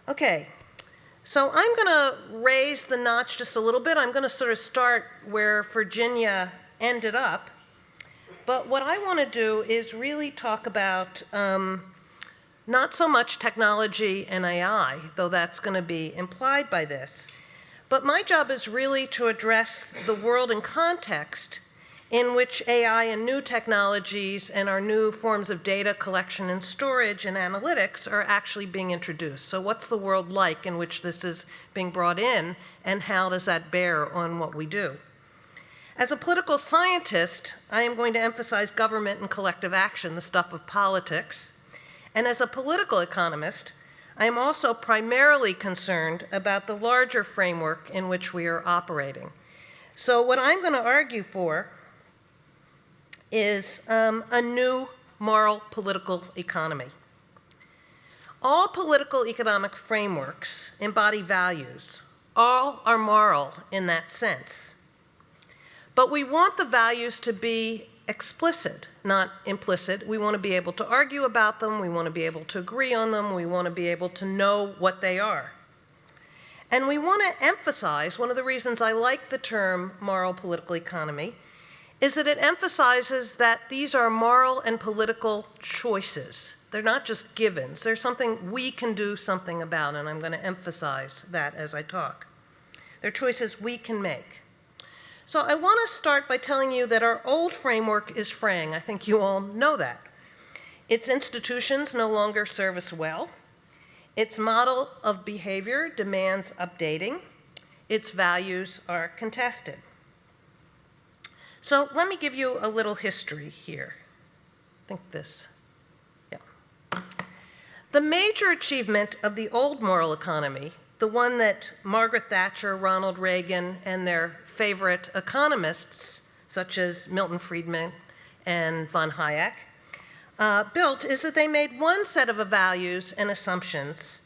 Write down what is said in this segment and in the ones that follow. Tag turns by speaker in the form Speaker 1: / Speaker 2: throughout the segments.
Speaker 1: Okay, so I'm going to raise the notch just a little bit. I'm going to sort of start where Virginia ended up. But what I want to do is really talk about not so much technology and AI, though that's going to be implied by this. But my job is really to address the world and context in which AI and new technologies and our new forms of data collection and storage and analytics are actually being introduced. So what's the world like in which this is being brought in, and how does that bear on what we do? As a political scientist, I am going to emphasize government and collective action, the stuff of politics. And as a political economist, I am also primarily concerned about the larger framework in which we are operating. So what I'm going to argue for is a new moral political economy. All political economic frameworks embody values. All are moral in that sense. But we want the values to be explicit, not implicit. We want to be able to argue about them. We want to be able to agree on them. We want to be able to know what they are. And we want to emphasize, one of the reasons I like the term moral political economy, is that it emphasizes that these are moral and political choices. They're not just givens. They're something we can do something about, and I'm going to emphasize that as I talk. They're choices we can make. So I want to start by telling you that our old framework is fraying. I think you all know that. Its institutions no longer serve us well. Its model of behavior demands updating. Its values are contested. So let me give you a little history here. I think this, yeah. The major achievement of the old moral economy, the one that Margaret Thatcher, Ronald Reagan, and their favorite economists, such as Milton Friedman and von Hayek, built, is that they made one set of values and assumptions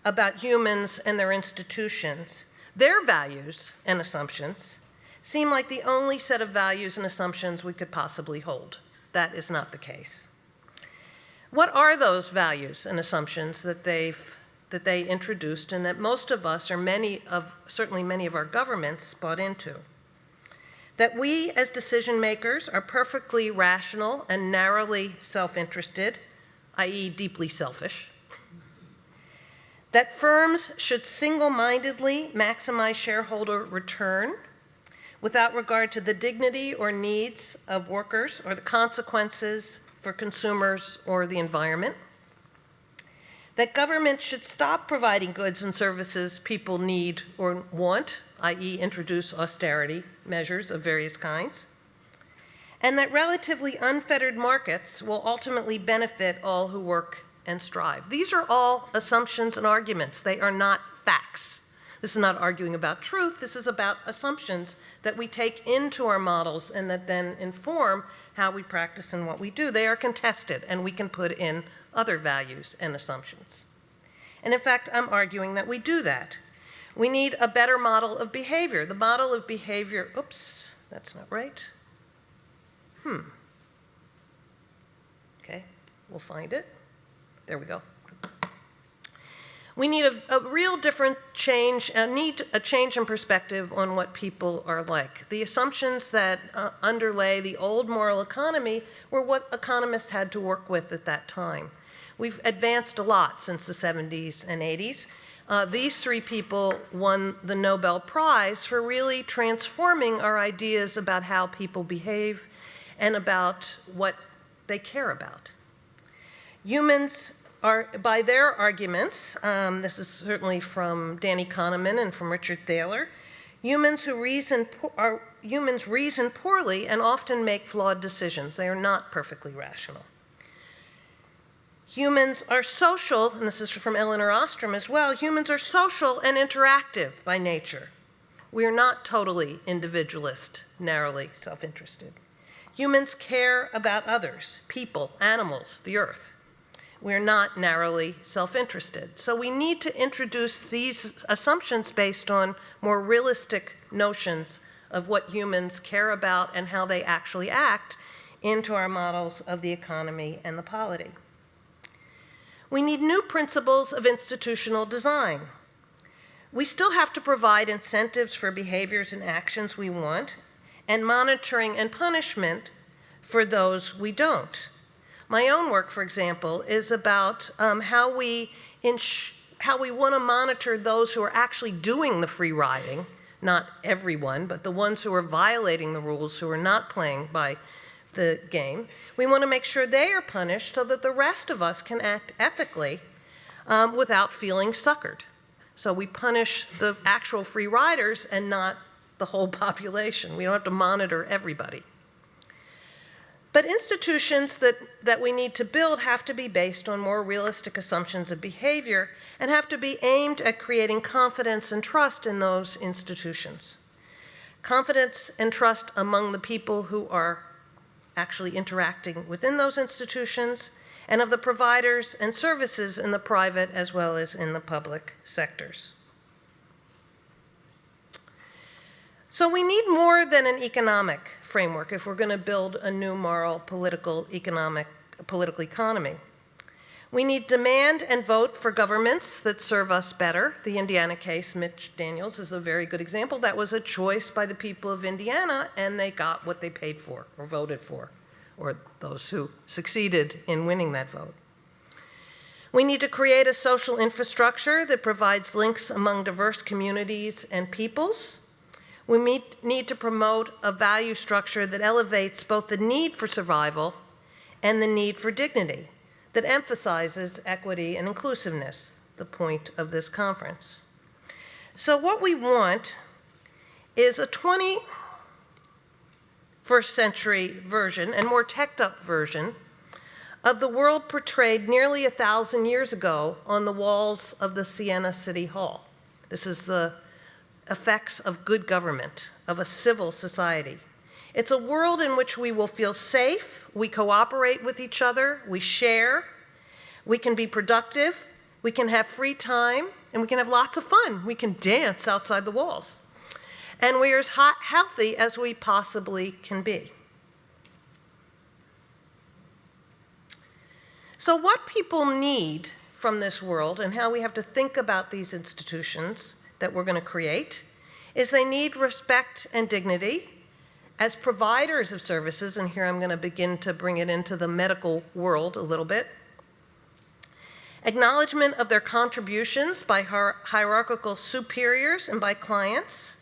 Speaker 1: about humans and their institutions. Their values and assumptions seem like the only set of values and assumptions we could possibly hold. That is not the case. What are those values and assumptions that they introduced and that most of us, or certainly many of our governments, bought into? That we as decision makers are perfectly rational and narrowly self-interested, i.e. deeply selfish. That firms should single-mindedly maximize shareholder return without regard to the dignity or needs of workers or the consequences for consumers or the environment. That government should stop providing goods and services people need or want, i.e. introduce austerity measures of various kinds. And that relatively unfettered markets will ultimately benefit all who work and strive. These are all assumptions and arguments. They are not facts. This is not arguing about truth. This is about assumptions that we take into our models and that then inform how we practice and what we do. They are contested, and we can put in other values and assumptions. And in fact, I'm arguing that we do that. We need a better model of behavior. The model of behavior, oops, that's not right. Okay, we'll find it. There we go. We need a real different change, need a change in perspective on what people are like. The assumptions that underlay the old moral economy were what economists had to work with at that time. We've advanced a lot since the 70s and 80s. These three people won the Nobel Prize for really transforming our ideas about how people behave and about what they care about. Humans are, by their arguments, this is certainly from Danny Kahneman and from Richard Thaler, humans reason poorly and often make flawed decisions. They are not perfectly rational. Humans are social, and this is from Elinor Ostrom as well, humans are social and interactive by nature. We are not totally individualist, narrowly self-interested. Humans care about others, people, animals, the earth. We're not narrowly self-interested. So we need to introduce these assumptions based on more realistic notions of what humans care about and how they actually act into our models of the economy and the polity. We need new principles of institutional design. We still have to provide incentives for behaviors and actions we want, and monitoring and punishment for those we don't. My own work, for example, is about how we want to monitor those who are actually doing the free riding, not everyone, but the ones who are violating the rules, who are not playing by the game. We want to make sure they are punished so that the rest of us can act ethically without feeling suckered. So we punish the actual free riders and not the whole population. We don't have to monitor everybody. But institutions that we need to build have to be based on more realistic assumptions of behavior and have to be aimed at creating confidence and trust in those institutions. Confidence and trust among the people who are actually interacting within those institutions, and of the providers and services in the private as well as in the public sectors. So we need more than an economic framework if we're going to build a new moral, political economy. We need demand and vote for governments that serve us better. The Indiana case, Mitch Daniels, is a very good example. That was a choice by the people of Indiana, and they got what they paid for or voted for, or those who succeeded in winning that vote. We need to create a social infrastructure that provides links among diverse communities and peoples. We need to promote a value structure that elevates both the need for survival and the need for dignity, that emphasizes equity and inclusiveness, the point of this conference. So what we want is a 21st century version and more teched-up version of the world portrayed nearly 1,000 years ago on the walls of the Siena City Hall. This is the effects of good government, of a civil society. It's a world in which we will feel safe, we cooperate with each other, we share, we can be productive, we can have free time, and we can have lots of fun. We can dance outside the walls. And we are as healthy as we possibly can be. So what people need from this world and how we have to think about these institutions that we're going to create is they need respect and dignity as providers of services, and here I'm going to begin to bring it into the medical world a little bit. Acknowledgement of their contributions by hierarchical superiors and by clients.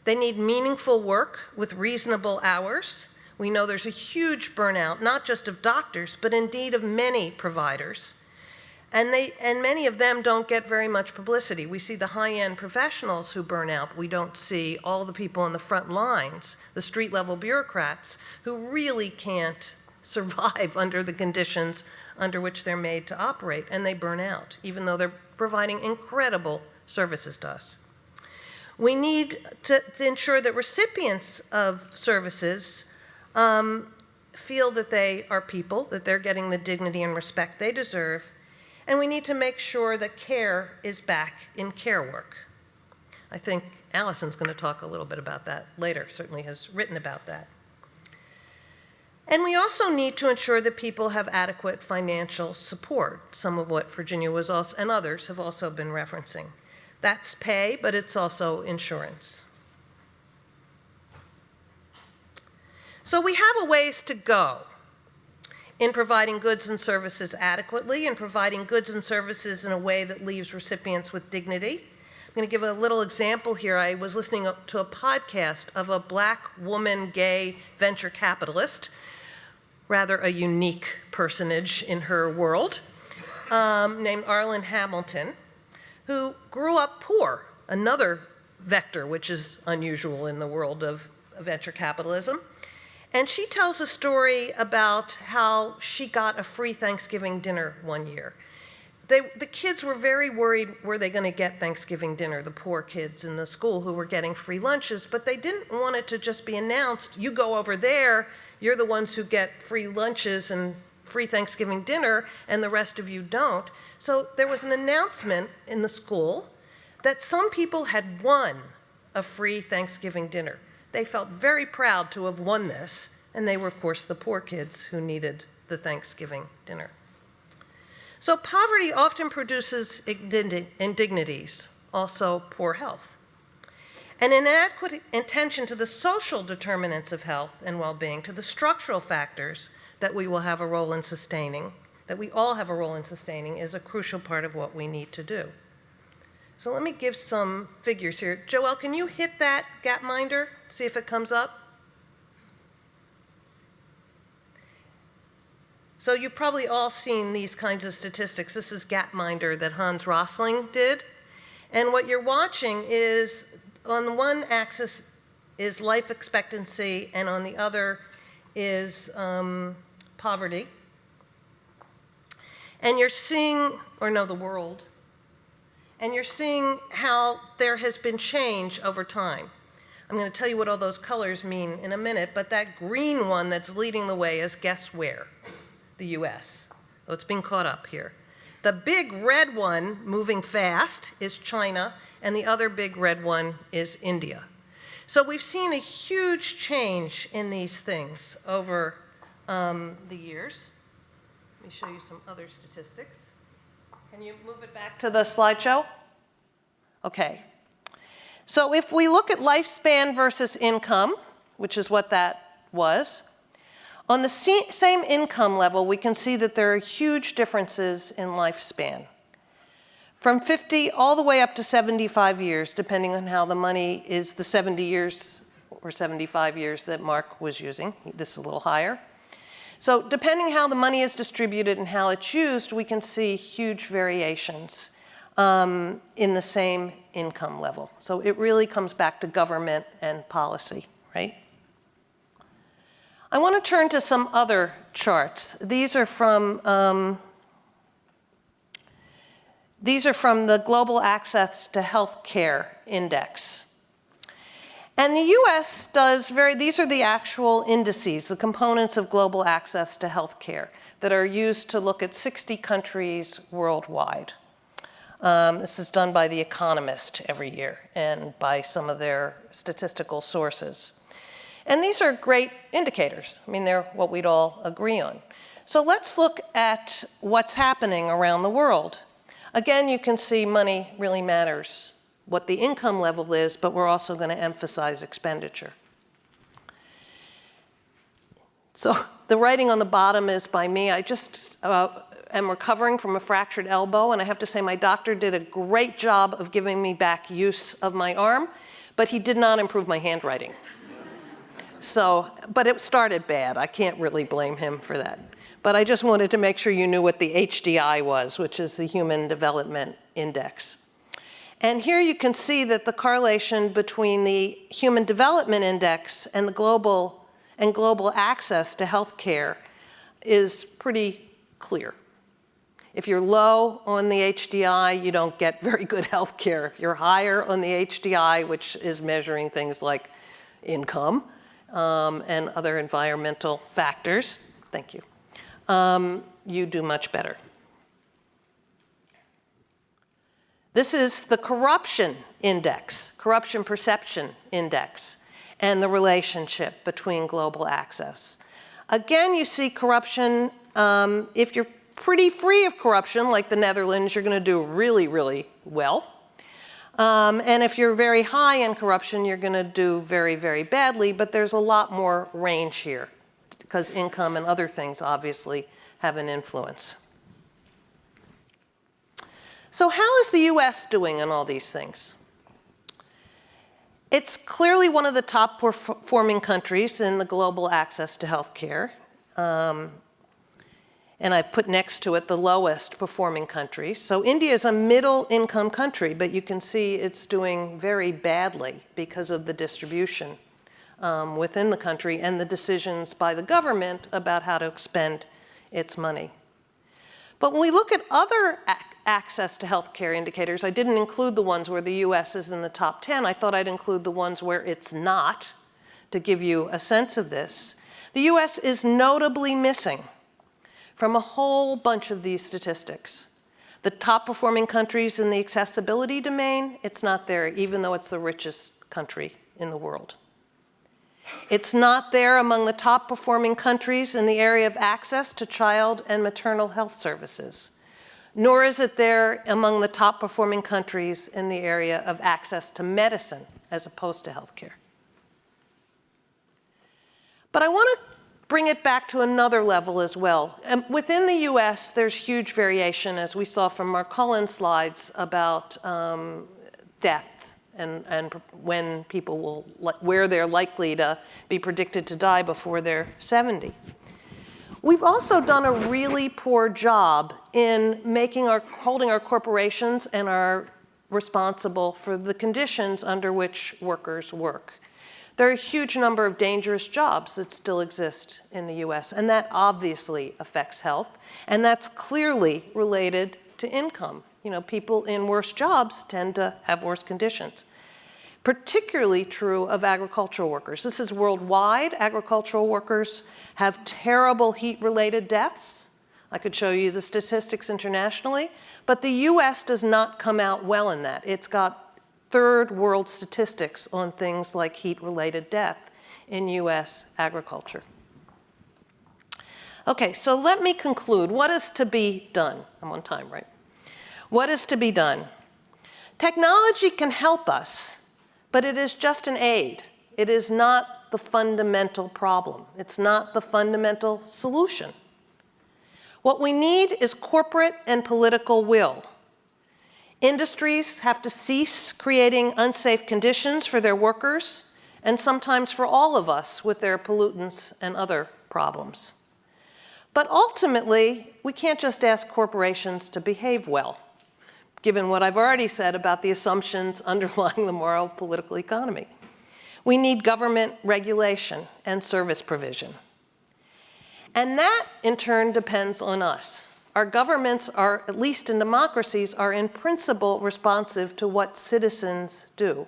Speaker 1: They need meaningful work with reasonable hours. We know there's a huge burnout, not just of doctors, but indeed of many providers. And many of them don't get very much publicity. We see the high-end professionals who burn out. We don't see all the people on the front lines, the street-level bureaucrats, who really can't survive under the conditions under which they're made to operate, and they burn out, even though they're providing incredible services to us. We need to ensure that recipients of services feel that they are people, that they're getting the dignity and respect they deserve, and we need to make sure that care is back in care work. I think Allison's going to talk a little bit about that later, certainly has written about that. And we also need to ensure that people have adequate financial support, some of what Virginia was also, and others have also been referencing. That's pay, but it's also insurance. So we have a ways to go in providing goods and services adequately, and providing goods and services in a way that leaves recipients with dignity. I'm going to give a little example here. I was listening to a podcast of a Black woman gay venture capitalist, rather a unique personage in her world, named Arlen Hamilton, who grew up poor, another vector which is unusual in the world of venture capitalism. And she tells a story about how she got a free Thanksgiving dinner one year. The kids were very worried, were they going to get Thanksgiving dinner, the poor kids in the school who were getting free lunches, but they didn't want it to just be announced, you go over there, you're the ones who get free lunches and free Thanksgiving dinner, and the rest of you don't. So there was an announcement in the school that some people had won a free Thanksgiving dinner. They felt very proud to have won this, and they were, of course, the poor kids who needed the Thanksgiving dinner. So poverty often produces indignities, also poor health. An inadequate attention to the social determinants of health and well-being, to the structural factors that we will have a role in sustaining, that we all have a role in sustaining, is a crucial part of what we need to do. So let me give some figures here. Joelle, can you hit that Gapminder? See if it comes up. So you've probably all seen these kinds of statistics. This is Gapminder that Hans Rosling did. And what you're watching is, on the one axis is life expectancy, and on the other is poverty. And you're seeing, or no, the world. And you're seeing how there has been change over time. I'm going to tell you what all those colors mean in a minute, but that green one that's leading the way is guess where? The US. So it's being caught up here. The big red one, moving fast, is China, and the other big red one is India. So we've seen a huge change in these things over the years. Let me show you some other statistics. Can you move it back to the slideshow? Okay. So if we look at lifespan versus income, which is what that was, on the same income level, we can see that there are huge differences in lifespan. From 50 all the way up to 75 years, depending on how the money is, the 70 years or 75 years that Mark was using. This is a little higher. So depending how the money is distributed and how it's used, we can see huge variations in the same income level. So it really comes back to government and policy, right? I want to turn to some other charts. These are from the Global Access to Health Care Index. And the US does these are the actual indices, the components of global access to health care that are used to look at 60 countries worldwide. This is done by The Economist every year and by some of their statistical sources. And these are great indicators. I mean, they're what we'd all agree on. So let's look at what's happening around the world. Again, you can see money really matters, what the income level is, but we're also going to emphasize expenditure. So the writing on the bottom is by me. I just am recovering from a fractured elbow, and I have to say my doctor did a great job of giving me back use of my arm, but he did not improve my handwriting. So, but it started bad. I can't really blame him for that. But I just wanted to make sure you knew what the HDI was, which is the Human Development Index. And here you can see that the correlation between the Human Development Index and the global access to health care is pretty clear. If you're low on the HDI, you don't get very good health care. If you're higher on the HDI, which is measuring things like income, and other environmental factors, thank you, you do much better. This is the corruption index, corruption perception index, and the relationship between global access. Again, you see corruption, if you're pretty free of corruption, like the Netherlands, you're going to do really, really well. And if you're very high in corruption, you're going to do very, very badly, but there's a lot more range here because income and other things obviously have an influence. So how is the US doing on all these things? It's clearly one of the top performing countries in the global access to health care. And I've put next to it the lowest performing countries. So India is a middle income country, but you can see it's doing very badly because of the distribution within the country and the decisions by the government about how to expend its money. But when we look at other access to health care indicators, I didn't include the ones where the US is in the top 10. I thought I'd include the ones where it's not to give you a sense of this. The US is notably missing from a whole bunch of these statistics. The top performing countries in the accessibility domain, it's not there, even though it's the richest country in the world. It's not there among the top performing countries in the area of access to child and maternal health services, nor is it there among the top performing countries in the area of access to medicine as opposed to healthcare. But I want to bring it back to another level as well. Within the US, there's huge variation, as we saw from Mark Cullen's slides, about death and when people will, where they're likely to be predicted to die before they're 70. We've also done a really poor job in holding our corporations and are responsible for the conditions under which workers work. There are a huge number of dangerous jobs that still exist in the US, and that obviously affects health, and that's clearly related to income. You know, people in worse jobs tend to have worse conditions. Particularly true of agricultural workers. This is worldwide. Agricultural workers have terrible heat-related deaths. I could show you the statistics internationally, but the US does not come out well in that. It's got third world statistics on things like heat-related death in US agriculture. Okay, so let me conclude. What is to be done? I'm on time, right? What is to be done? Technology can help us, but it is just an aid. It is not the fundamental problem. It's not the fundamental solution. What we need is corporate and political will. Industries have to cease creating unsafe conditions for their workers, and sometimes for all of us with their pollutants and other problems. But ultimately, we can't just ask corporations to behave well, given what I've already said about the assumptions underlying the moral political economy. We need government regulation and service provision. And that, in turn, depends on us. Our governments are, at least in democracies, are in principle responsive to what citizens do.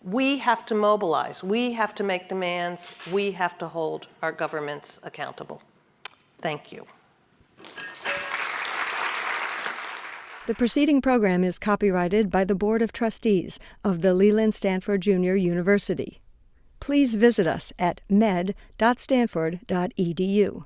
Speaker 1: We have to mobilize. We have to make demands. We have to hold our governments accountable. Thank you.
Speaker 2: The preceding program is copyrighted by the Board of Trustees of the Leland Stanford Junior University. Please visit us at med.stanford.edu.